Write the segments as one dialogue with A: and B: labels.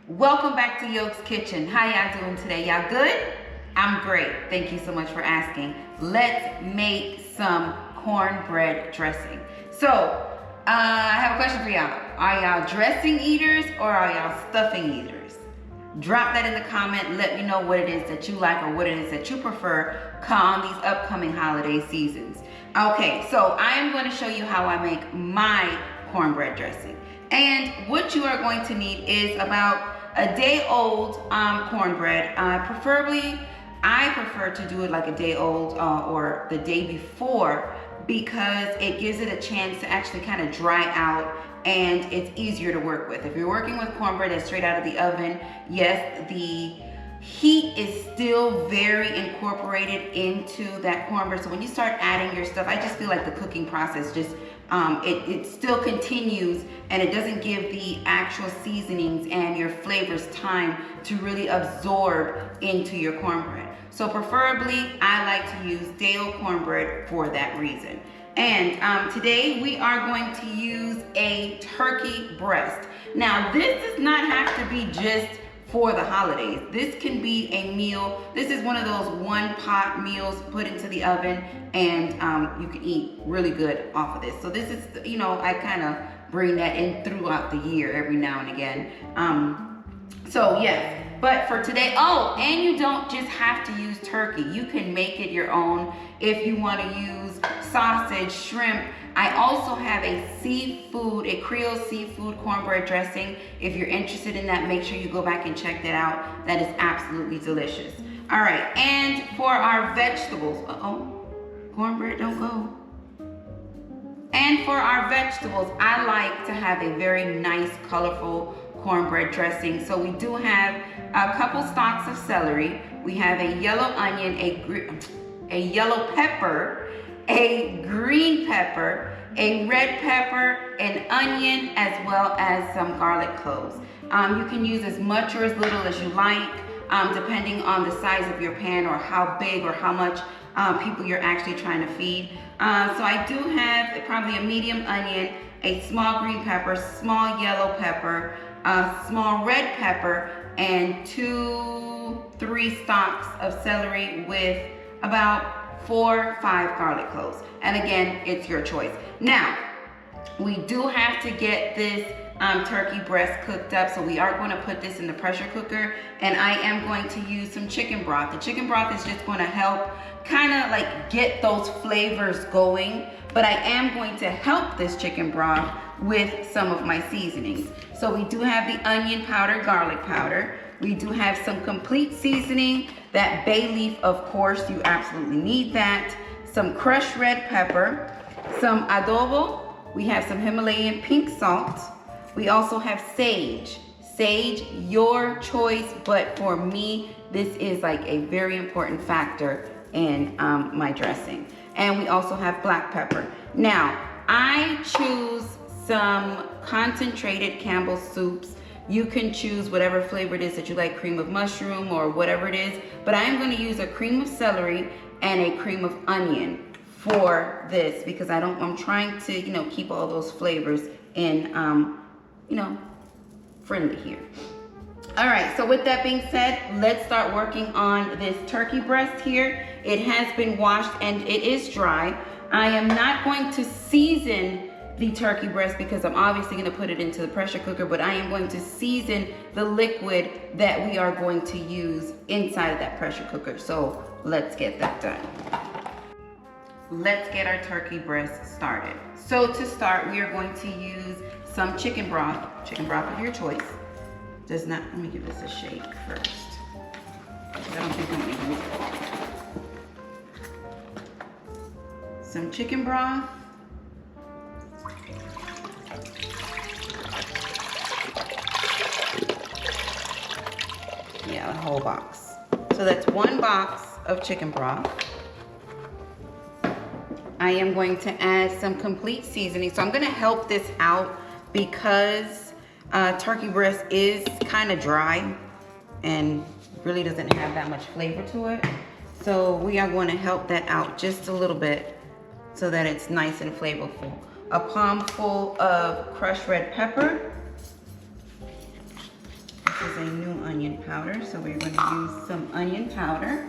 A: Welcome back to Yoki's Kitchen. How y'all doing today? Y'all good? I'm great. Thank you so much for asking. Let's make some cornbread dressing. So, I have a question for y'all. Are y'all dressing eaters or are y'all stuffing eaters? Drop that in the comment. Let me know what it is that you like or what it is that you prefer on these upcoming holiday seasons. Okay, so I am going to show you how I make my cornbread dressing. And what you are going to need is about a day old cornbread. Preferably, I prefer to do it like a day old or the day before, because it gives it a chance to actually kind of dry out and it's easier to work with. If you're working with cornbread that's straight out of the oven, yes, the heat is still very incorporated into that cornbread. So when you start adding your stuff, I just feel like the cooking process just it still continues, and it doesn't give the actual seasonings and your flavors time to really absorb into your cornbread. So preferably, I like to use day-old cornbread for that reason. And today we are going to use a turkey breast. Now, this does not have to be just for the holidays. This can be a meal. This is one of those one-pot meals put into the oven, and you can eat really good off of this. So this is, you know, I kind of bring that in throughout the year every now and again. So yes, but for today, oh, and you don't just have to use turkey. You can make it your own if you want to use sausage, shrimp. I also have a Creole seafood cornbread dressing. If you're interested in that, make sure you go back and check that out. That is absolutely delicious. All right, and for our vegetables, cornbread don't go. And for our vegetables, I like to have a very nice, colorful cornbread dressing. So we do have a couple stalks of celery. We have a yellow onion, a yellow pepper, a green pepper, a red pepper, an onion, as well as some garlic cloves. You can use as much or as little as you like, depending on the size of your pan or how big or how much people you're actually trying to feed. So I do have probably a medium onion, a small green pepper, small yellow pepper, a small red pepper, and 2-3 stalks of celery with about 4-5 garlic cloves. And again, it's your choice. Now, we do have to get this turkey breast cooked up, so we are going to put this in the pressure cooker, and I am going to use some chicken broth. The chicken broth is just going to help kind of like get those flavors going, but I am going to help this chicken broth with some of my seasonings. So we do have the onion powder, garlic powder. We do have some complete seasoning, that bay leaf, of course, you absolutely need that. Some crushed red pepper, some adobo. We have some Himalayan pink salt. We also have sage. Sage, your choice, but for me, this is like a very important factor in my dressing. And we also have black pepper. Now, I choose some concentrated Campbell's soups. You can choose whatever flavor it is that you like, cream of mushroom or whatever it is, but I am going to use a cream of celery and a cream of onion for this, because I'm trying to, you know, keep all those flavors in, you know, friendly here. All right, so with that being said, let's start working on this turkey breast here. It has been washed and it is dry. I am not going to season the turkey breast because I'm obviously going to put it into the pressure cooker, but I am going to season the liquid that we are going to use inside of that pressure cooker. So let's get that done. Let's get our turkey breast started. So to start, we are going to use some chicken broth of your choice. Let me give this a shake first. I don't think I'm going to use it. Some chicken broth. Yeah, a whole box. So that's 1 box of chicken broth. I am going to add some complete seasoning. So I'm going to help this out because turkey breast is kind of dry and really doesn't have that much flavor to it. So we are going to help that out just a little bit so that it's nice and flavorful. A palm full of crushed red pepper. This is a new onion powder, so we're going to use some onion powder.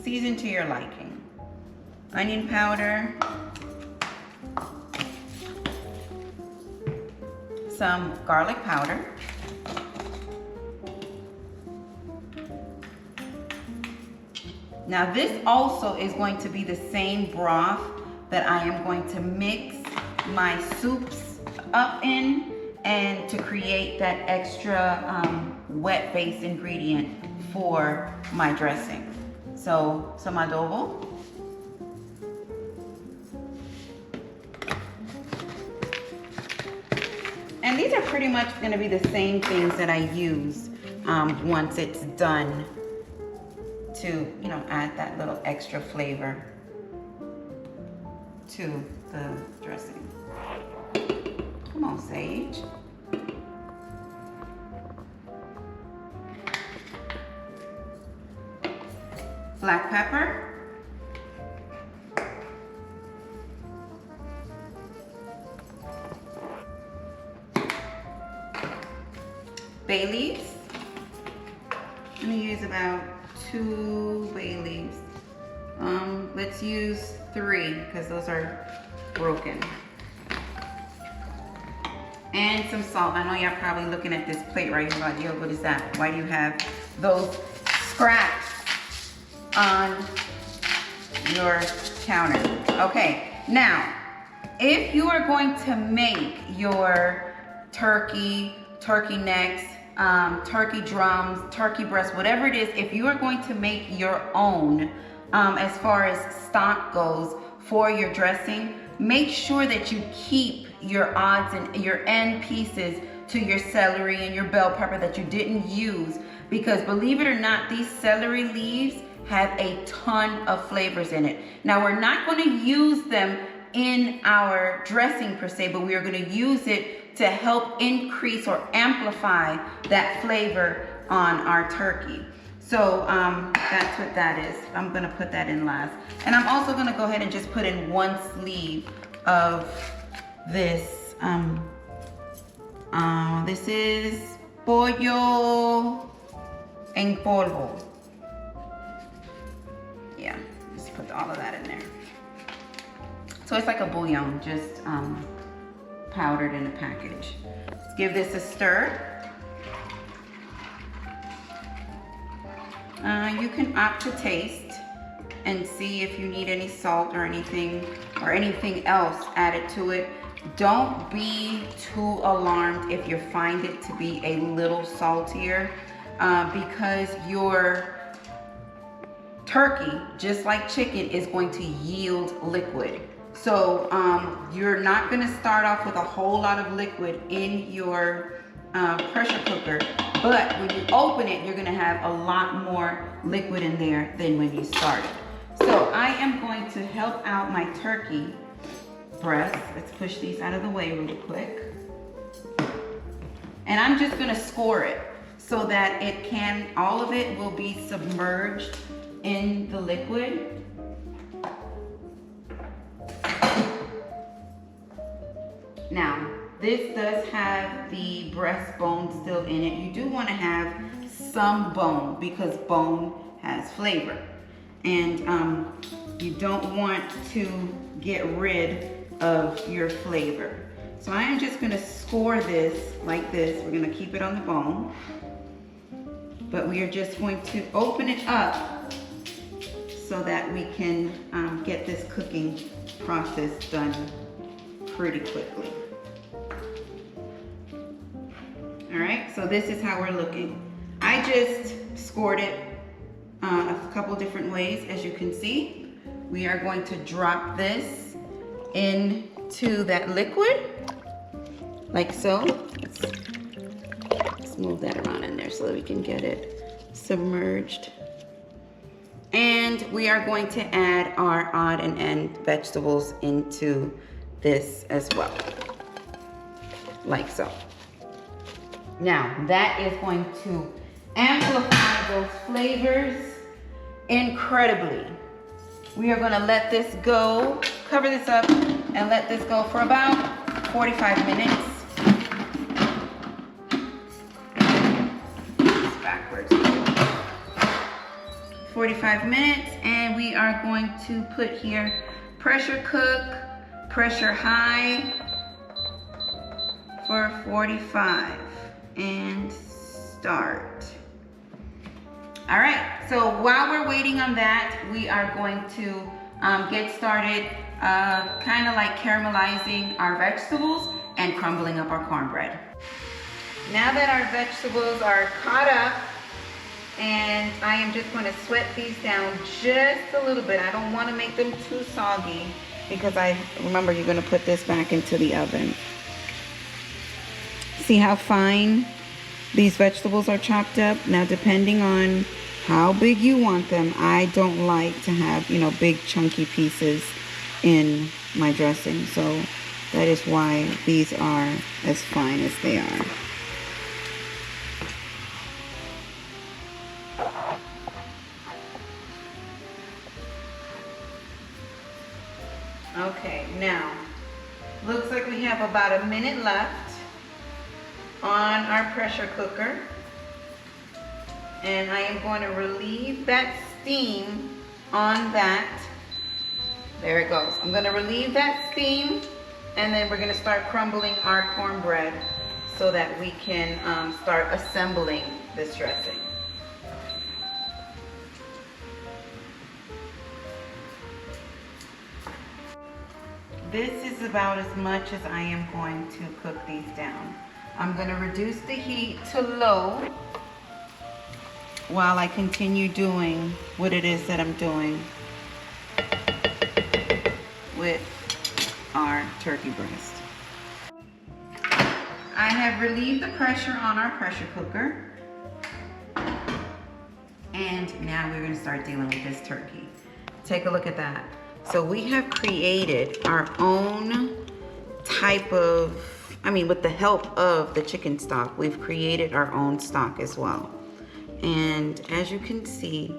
A: Season to your liking. Onion powder, some garlic powder, now this also is going to be the same broth that I am going to mix my soups up in and to create that extra wet base ingredient for my dressing. So some adobo. And these are pretty much going to be the same things that I use once it's done to, you know, add that little extra flavor to the dressing. Come on, Sage. Black pepper. Bay leaves. I'm gonna use about 2 bay leaves. Let's use 3 because those are broken. And some salt. I know y'all probably looking at this plate right here like, yo, what is that? Why do you have those scraps on your counter? Okay, now, if you are going to make your turkey necks, turkey drums, turkey breasts, whatever it is, if you are going to make your own, as far as stock goes for your dressing, make sure that you keep your odds and your end pieces to your celery and your bell pepper that you didn't use, because believe it or not, these celery leaves have a ton of flavors in it. Now, we're not going to use them in our dressing per se, but we are going to use it to help increase or amplify that flavor on our turkey. So that's what that is. I'm going to put that in last. And I'm also going to go ahead and just put in 1 sleeve of this. This is pollo en polvo. Yeah, just put all of that in there. So it's like a bouillon, just powdered in a package. Let's give this a stir. You can opt to taste and see if you need any salt or anything else added to it. Don't be too alarmed if you find it to be a little saltier, because your turkey, just like chicken, is going to yield liquid. So you're not going to start off with a whole lot of liquid in your pressure cooker, but when you open it, you're going to have a lot more liquid in there than when you started. So I am going to help out my turkey breast. Let's push these out of the way really quick. And I'm just going to score it so that all of it will be submerged in the liquid. Now, this does have the breastbone still in it. You do want to have some bone because bone has flavor. And you don't want to get rid of your flavor. So I am just going to score this like this. We're going to keep it on the bone. But we are just going to open it up so that we can get this cooking process done pretty quickly. All right, so this is how we're looking. I just scored it a couple different ways, as you can see. We are going to drop this into that liquid, like so. Let's move that around in there so that we can get it submerged. And we are going to add our odd and end vegetables into this as well, like so. Now, that is going to amplify those flavors incredibly. We are gonna let this go, cover this up, and let this go for about 45 minutes. It's backwards. 45 minutes, and we are going to put here pressure cook, pressure high for 45, and start. All right, so while we're waiting on that, we are going to get started kind of like caramelizing our vegetables and crumbling up our cornbread. Now that our vegetables are caught up, and I am just going to sweat these down just a little bit. I don't want to make them too soggy because remember you're going to put this back into the oven. See how fine these vegetables are chopped up? Now, depending on how big you want them, I don't like to have, you know, big chunky pieces in my dressing. So that is why these are as fine as they are. Okay, now, looks like we have about a minute left on our pressure cooker. And I am going to relieve that steam on that. There it goes. I'm going to relieve that steam, and then we're going to start crumbling our cornbread so that we can start assembling this dressing. This is about as much as I am going to cook these down. I'm going to reduce the heat to low while I continue doing what it is that I'm doing with our turkey breast. I have relieved the pressure on our pressure cooker, and now we're going to start dealing with this turkey. Take a look at that. So we have created our own type of, with the help of the chicken stock, we've created our own stock as well. And as you can see,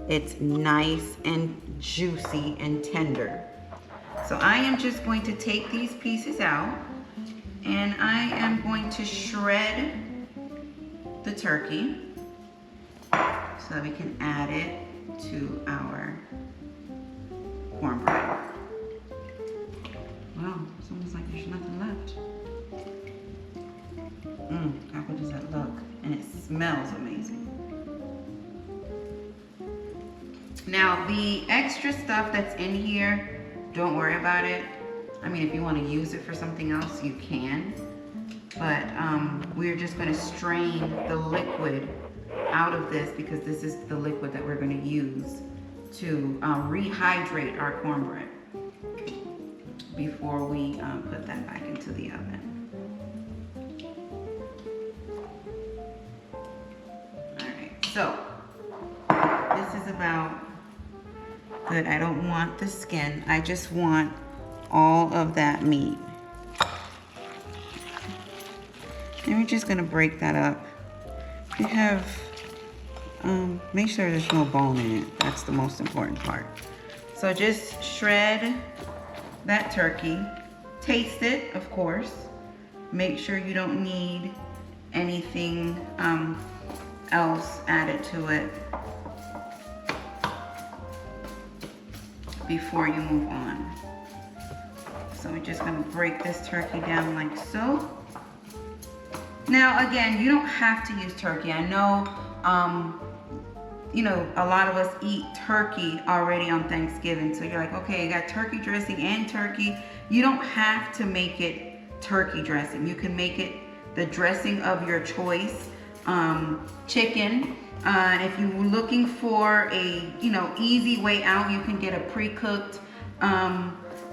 A: it's nice and juicy and tender. So I am just going to take these pieces out, and I am going to shred the turkey so that we can add it to our cornbread. Wow, it's almost like there's nothing left. How good does that look? And it smells amazing. Now, the extra stuff that's in here, don't worry about it. If you want to use it for something else, you can. But we're just going to strain the liquid out of this because this is the liquid that we're going to use to rehydrate our cornbread before we put that back into the oven. Alright, so this is about good. I don't want the skin, I just want all of that meat. And we're just going to break that up. You have make sure there's no bone in it. That's the most important part. So just shred that turkey. Taste it, of course. Make sure you don't need anything else added to it before you move on. So we're just going to break this turkey down like so. Now again, you don't have to use turkey. I know a lot of us eat turkey already on Thanksgiving. So you're like, okay, you got turkey dressing and turkey. You don't have to make it turkey dressing. You can make it the dressing of your choice. Chicken. And if you're looking for a, easy way out, you can get a pre-cooked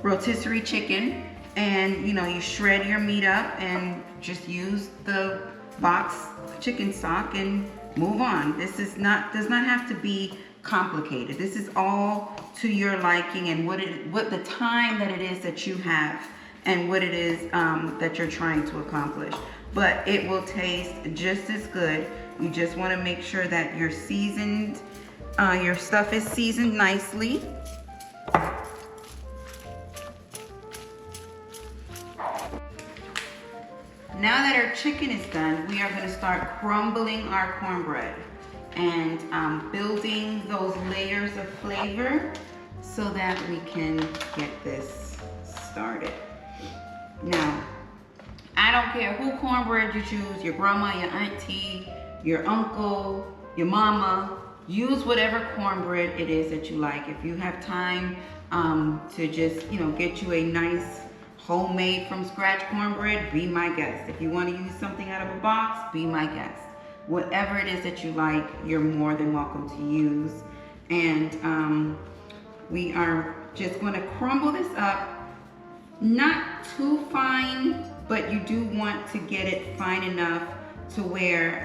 A: rotisserie chicken. And, you shred your meat up and just use the box chicken stock and move on. This does not have to be complicated. This is all to your liking and what the time that it is that you have and what it is that you're trying to accomplish. But it will taste just as good You just want to make sure that you're seasoned, your stuff is seasoned nicely. Now that our chicken is done, we are going to start crumbling our cornbread and building those layers of flavor so that we can get this started. Now, I don't care who cornbread you choose, your grandma, your auntie, your uncle, your mama, use whatever cornbread it is that you like. If you have time to just, get you a nice homemade from scratch cornbread, be my guest. If you want to use something out of a box, be my guest. Whatever it is that you like, you're more than welcome to use. And we are just going to crumble this up, not too fine, but you do want to get it fine enough to where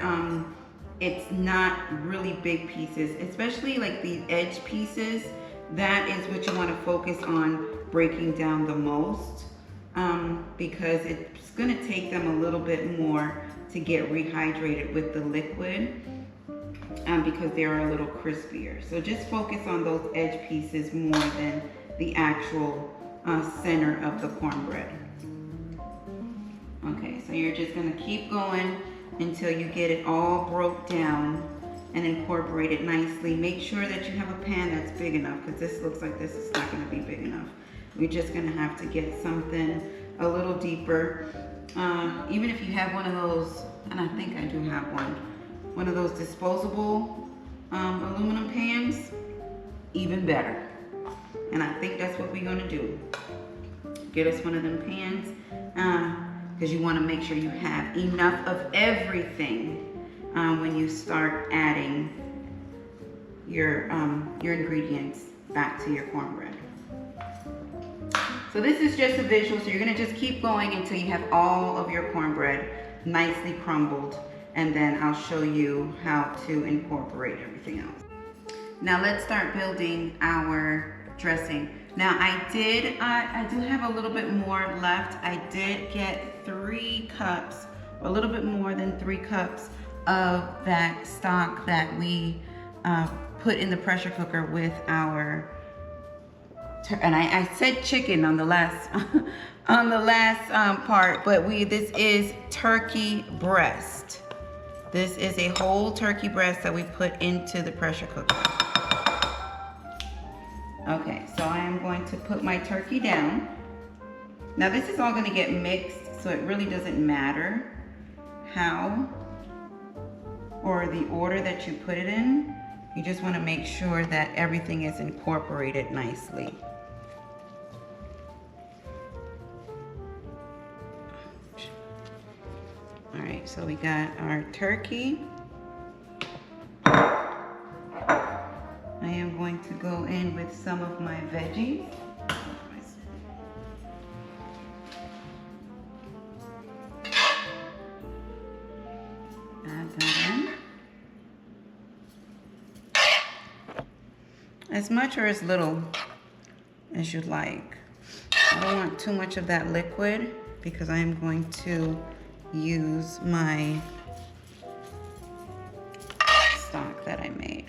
A: it's not really big pieces, especially like these edge pieces. That is what you want to focus on breaking down the most, because it's going to take them a little bit more to get rehydrated with the liquid, because they are a little crispier. So just focus on those edge pieces more than the actual center of the cornbread. Okay, so you're just going to keep going until you get it all broke down and incorporate it nicely. Make sure that you have a pan that's big enough, because this looks like this is not going to be big enough. We're just going to have to get something a little deeper. Even if you have one of those, and I think I do have one of those disposable aluminum pans, even better. And I think that's what we're going to do. Get us one of them pans, because you want to make sure you have enough of everything when you start adding your ingredients back to your cornbread. So this is just a visual, so you're going to just keep going until you have all of your cornbread nicely crumbled, and then I'll show you how to incorporate everything else. Now let's start building our dressing. Now I do have a little bit more left. I did get 3 cups, a little bit more than 3 cups of that stock that we put in the pressure cooker with our, and I said chicken on the last on the last part, but this is turkey breast. This is a whole turkey breast that we put into the pressure cooker. Okay, so I am going to put my turkey down. Now this is all going to get mixed, so it really doesn't matter how or the order that you put it in. You just want to make sure that everything is incorporated nicely. All right, so we got our turkey. I am going to go in with some of my veggies. Add that in. As much or as little as you'd like. I don't want too much of that liquid because I am going to use my stock that I made.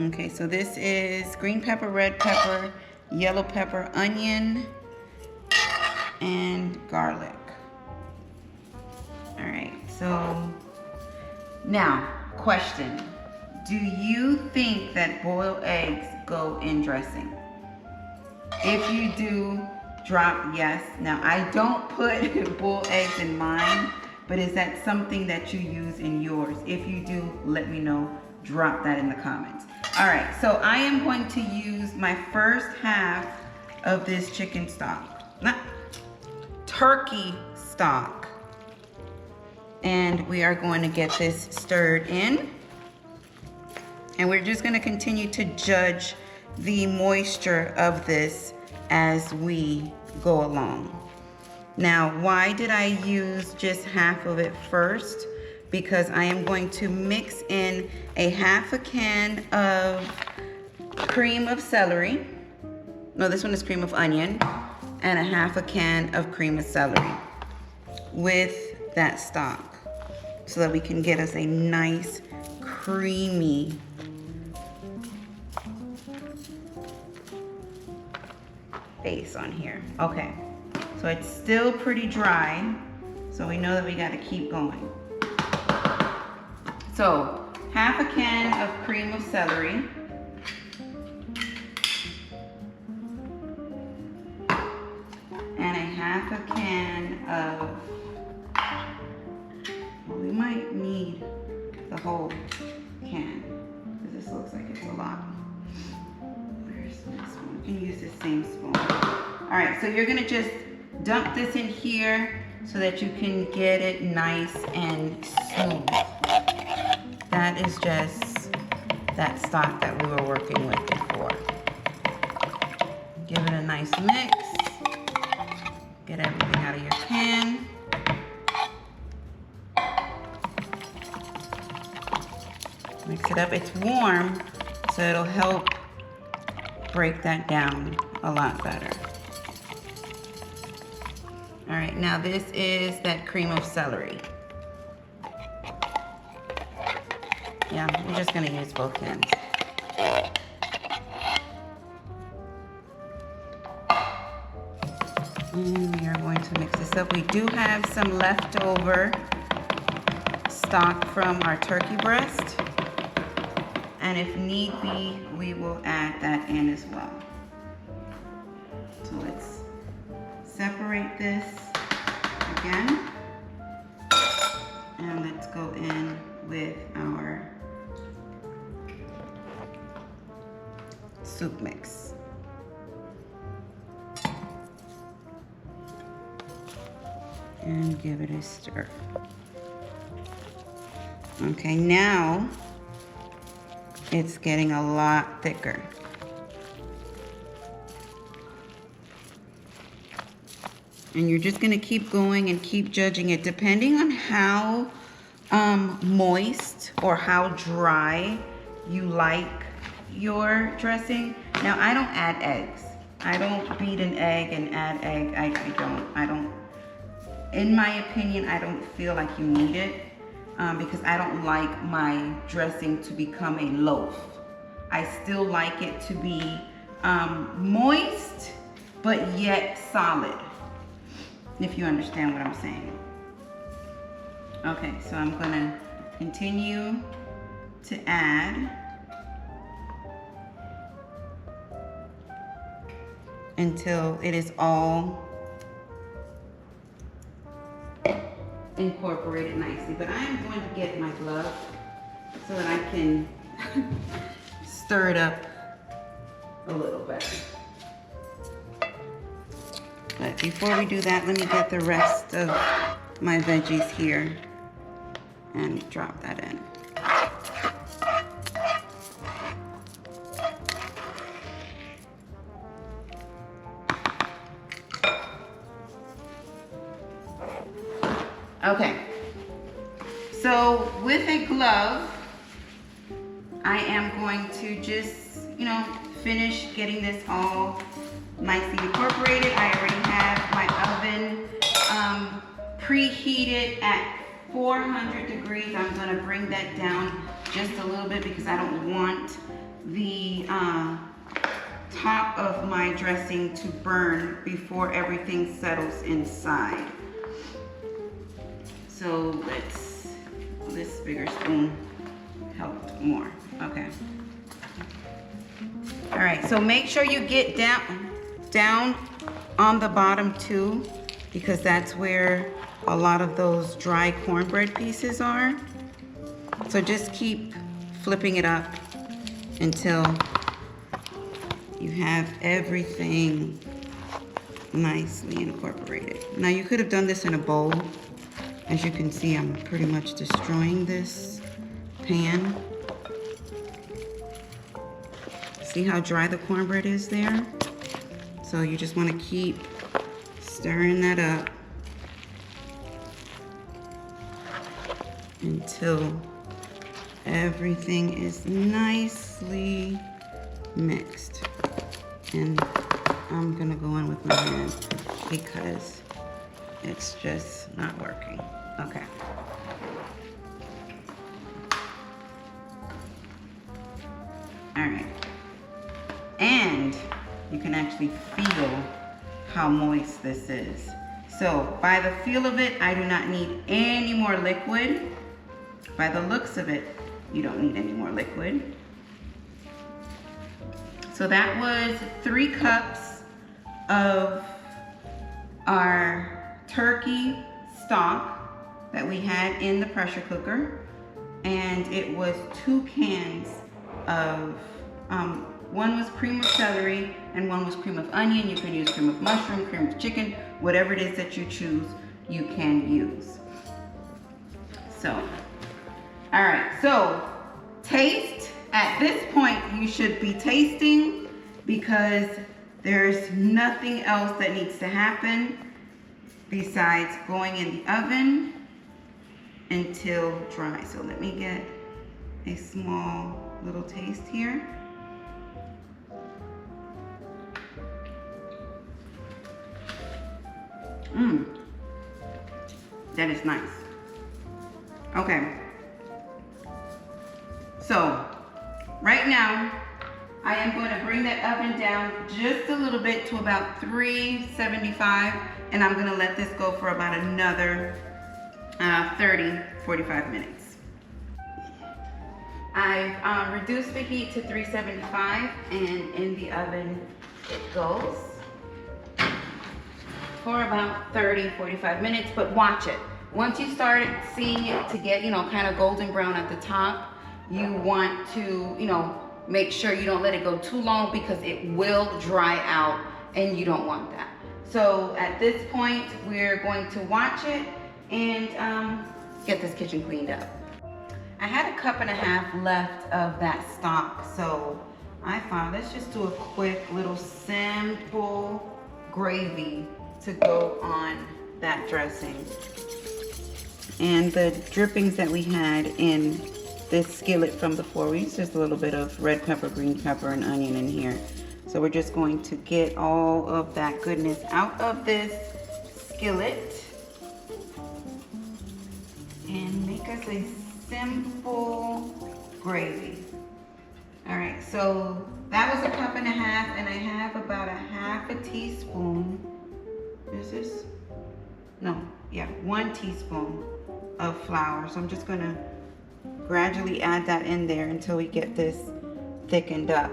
A: Okay, so this is green pepper, red pepper, yellow pepper, onion, and garlic. All right, so now, question. Do you think that boiled eggs go in dressing? If you do, drop yes. Now, I don't put boiled eggs in mine, but is that something that you use in yours? If you do, let me know. Drop that in the comments. All right, so I am going to use my first half of this chicken stock, not turkey stock. And we are going to get this stirred in. And we're just going to continue to judge the moisture of this as we go along. Now, why did I use just half of it first? Because I am going to mix in a half a can of cream of celery. No, this one is cream of onion. and 1/2 can of cream of celery with that stock so that we can get us a nice creamy base on here. Okay, so it's still pretty dry, so we know that we got to keep going. So 1/2 can of cream of celery, and 1/2 can of, well, we might need the whole can because this looks like it's a lot. Where's this one? We can use the same spoon. All right, so you're gonna just dump this in here so that you can get it nice and smooth. That is just that stock that we were working with before. Give it a nice mix. Get everything out of your can. Mix it up. It's warm, so it'll help break that down a lot better. All right, now this is that cream of celery. Yeah, we're just gonna use both cans. And we are going to mix this up. We do have some leftover stock from our turkey breast. And if need be, we will add that in as well. So let's separate this again. And let's go in with our soup mix. And give it a stir. Okay, now it's getting a lot thicker. And you're just gonna keep going and keep judging it depending on how moist or how dry you like your dressing. Now, I don't add eggs. I don't beat an egg and add egg. I don't. In my opinion, I don't feel like you need it because I don't like my dressing to become a loaf. I still like it to be moist, but yet solid, if you understand what I'm saying. Okay, so I'm gonna continue to add until it is all incorporated nicely. But I am going to get my glove so that I can stir it up a little better. But before we do that, let me get the rest of my veggies here and drop that in. Okay, so with a glove, I am going to just, finish getting this all nicely incorporated. I already have my oven preheated at 400 degrees. I'm gonna bring that down just a little bit because I don't want the top of my dressing to burn before everything settles inside. So this bigger spoon helped more. Okay. All right, so make sure you get down on the bottom too, because that's where a lot of those dry cornbread pieces are. So just keep flipping it up until you have everything nicely incorporated. Now you could have done this in a bowl. As you can see, I'm pretty much destroying this pan. See how dry the cornbread is there? So you just want to keep stirring that up until everything is nicely mixed. And I'm gonna go in with my hand. because it's just not working. Okay. All right. And you can actually feel how moist this is. So by the feel of it, I do not need any more liquid. By the looks of it, you don't need any more liquid. So that was 3 cups of our turkey stock that we had in the pressure cooker. And it was 2 cans of, one was cream of celery and one was cream of onion. You can use cream of mushroom, cream of chicken, whatever it is that you choose, you can use. So, all right, so taste. At this point, you should be tasting because there's nothing else that needs to happen besides going in the oven until dry. So let me get a small little taste here. That is nice. Okay. So, right now, I am going to bring that oven down just a little bit to about 375, and I'm going to let this go for about another 30-45 minutes. I've reduced the heat to 375, and in the oven it goes for about 30-45 minutes, but watch it. Once you start seeing it to get, kind of golden brown at the top, you want to, make sure you don't let it go too long because it will dry out and you don't want that. So at this point, we're going to watch it and get this kitchen cleaned up. I had 1.5 cups left of that stock, so I thought let's just do a quick little simple gravy to go on that dressing. And the drippings that we had in this skillet from before, we used just a little bit of red pepper, green pepper, and onion in here. So we're just going to get all of that goodness out of this skillet and make us a simple gravy. All right, so that was 1.5 cups, and I have about 1/2 teaspoon. Is this? No, yeah, 1 teaspoon of flour. So I'm just gonna gradually add that in there until we get this thickened up.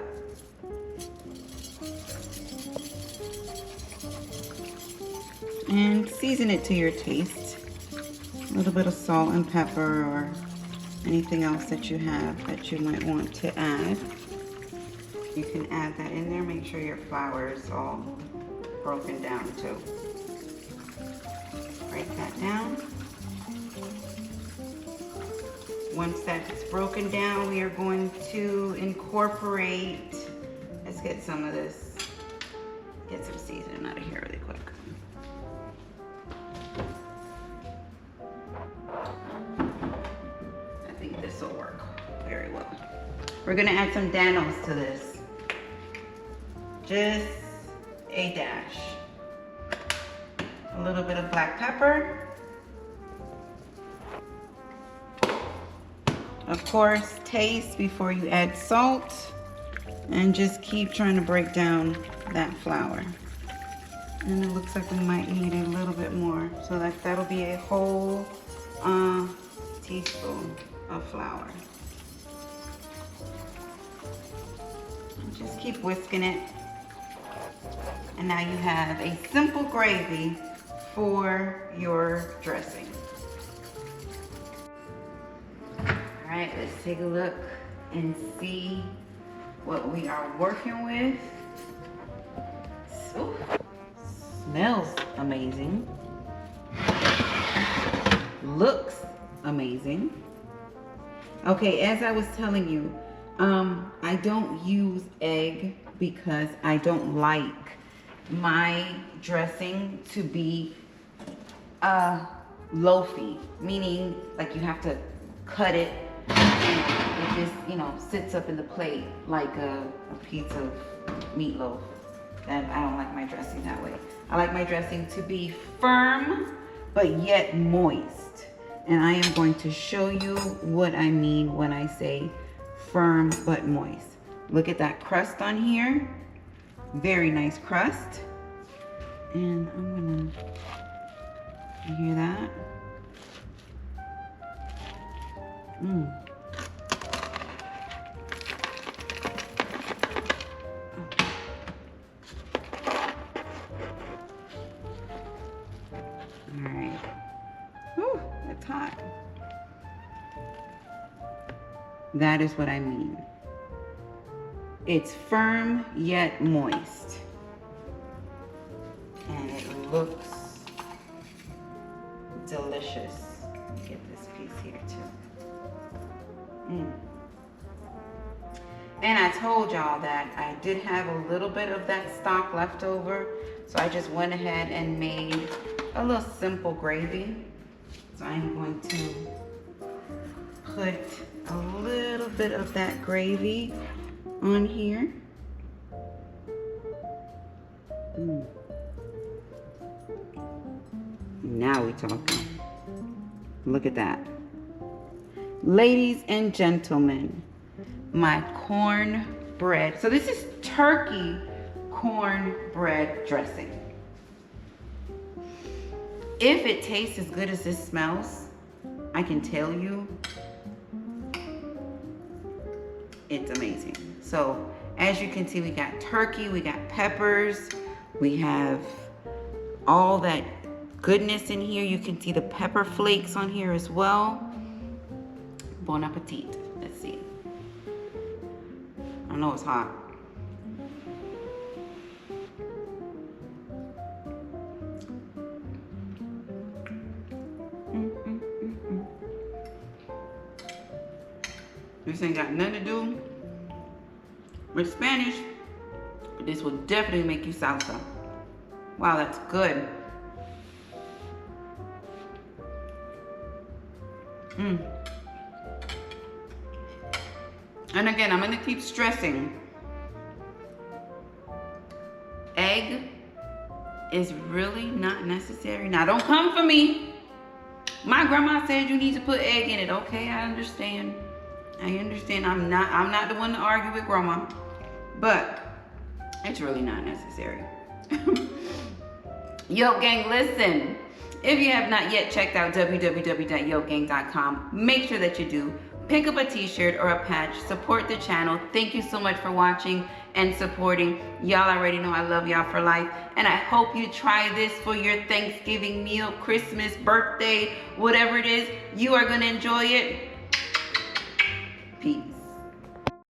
A: And season it to your taste. A little bit of salt and pepper or anything else that you have that you might want to add. You can add that in there. Make sure your flour is all broken down too. Break that down. Once that's broken down, we are going to incorporate, let's get some of this, get some seasoning out of here really quick. I think this will work very well. We're gonna add some Danos to this. Just a dash. A little bit of black pepper. Of course, taste before you add salt, and just keep trying to break down that flour. And it looks like we might need a little bit more, so that'll be a whole teaspoon of flour. And just keep whisking it, and now you have a simple gravy for your dressing. All right, let's take a look and see what we are working with. So, smells amazing. Looks amazing. Okay, as I was telling you, I don't use egg because I don't like my dressing to be loafy, meaning like you have to cut it and it just, sits up in the plate like a piece of meatloaf. I don't like my dressing that way. I like my dressing to be firm, but yet moist. And I am going to show you what I mean when I say firm but moist. Look at that crust on here. Very nice crust. And I'm gonna, you hear that? Alright. Whew, it's hot. That is what I mean. It's firm yet moist. And it looks delicious. Let me get this piece here too. And I told y'all that I did have a little bit of that stock left over. So I just went ahead and made a little simple gravy. So I'm going to put a little bit of that gravy on here. Now we talking. Look at that. Ladies and gentlemen, my cornbread. So this is turkey cornbread dressing. If it tastes as good as this smells, I can tell you it's amazing. So as you can see, we got turkey, we got peppers, we have all that goodness in here. You can see the pepper flakes on here as well. Bon appetit. Let's see. I know it's hot. This ain't got nothing to do with Spanish, but this will definitely make you salsa. Wow, that's good. And again, I'm gonna keep stressing, egg is really not necessary. Now don't come for me. My grandma said you need to put egg in it. Okay, I understand. I understand. I'm not the one to argue with grandma, but it's really not necessary. Yo gang, listen. If you have not yet checked out www.yokegang.com, make sure that you do. Pick up a t-shirt or a patch, support the channel. Thank you so much for watching and supporting. Y'all already know I love y'all for life. And I hope you try this for your Thanksgiving meal, Christmas, birthday, whatever it is. You are gonna enjoy it. Peace.